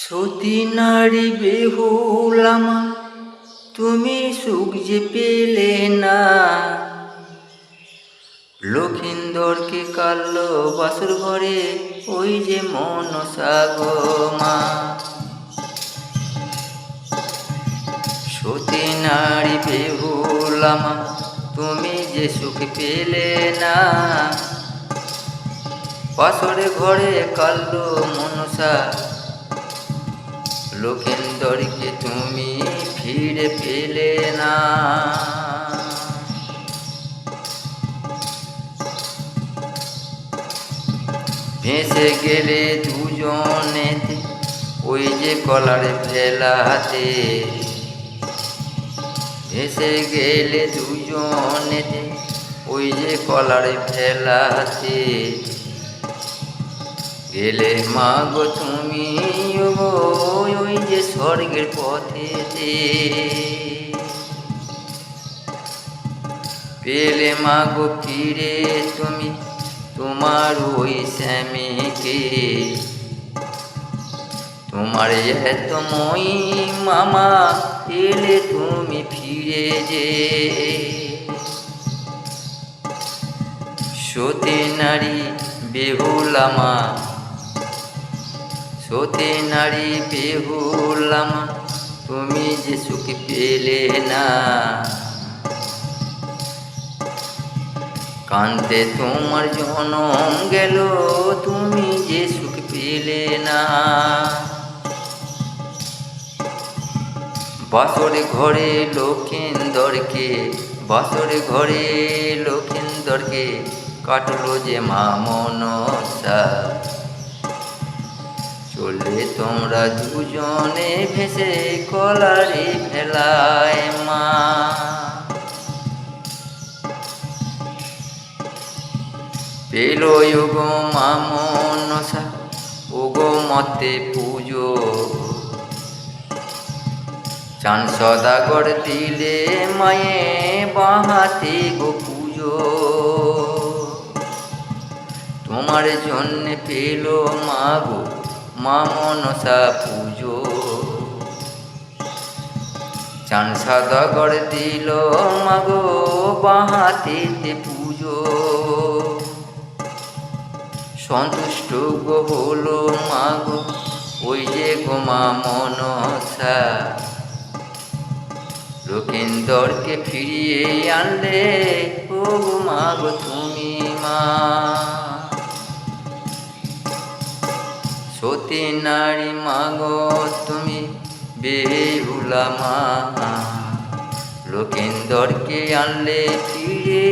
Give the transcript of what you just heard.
সতী নারী বেহুলামা, তুমি সুখ যে পেলে না। লক্ষিন্দরকে কাল্ল বাসুর ঘরে, ওই যে মনসা গো মা। সতী নারী বেহুলামা, তুমি যে সুখ পেলে না। বাসরে ঘরে কাল্ল মনসা, লক্ষিন্দরকে তুমি ফিরে পেলে না। ভেসে গেলে দুজনেতে, ওই যে কলার ভেলাতে। ভেসে গেলে দুজনেতে, ওই যে কলার ভেলাতে। গেলে মা গো তুমি ওই যে স্বর্গের পথেতে। পেলে মা গো ফিরে তুমি তোমার ওই স্বামীকে। তোমার এত মই মামা, এলে তুমি ফিরে যে। সতী নারী বেহুলামা, সতী নারী বেহুলামা, তুমি যে সুখ পেলে না। কান্তে তোমার জনম গেল, তুমি যে সুখ পেলে না। বাসরে ঘরে লক্ষিন্দরকে, বাসরে ঘরে লক্ষিন্দরকে কাটলো যে মা মনসা। চলে তোমরা দুজনে ভেসে কলারে ভেলায় মা। পেল গো মা মনসা, ওগো মতে পুজো। চান সদাগর দিলে মায়ে বাহাতে গো পুজো। তোমার জন্য পেল মা গো মা মনসা পুজো। চান সদাগর দিল মা গো বাহাতে পুজো। সন্তুষ্ট গো হলো মা গো ওই যে গো মা মনসা। লক্ষিন্দরকে ফিরিয়ে আনলে, ও গো মা গো তুমি মা। সতী নারী মা গো তুমি বেহুলামা, লক্ষিন্দরকে আনলে ফিরে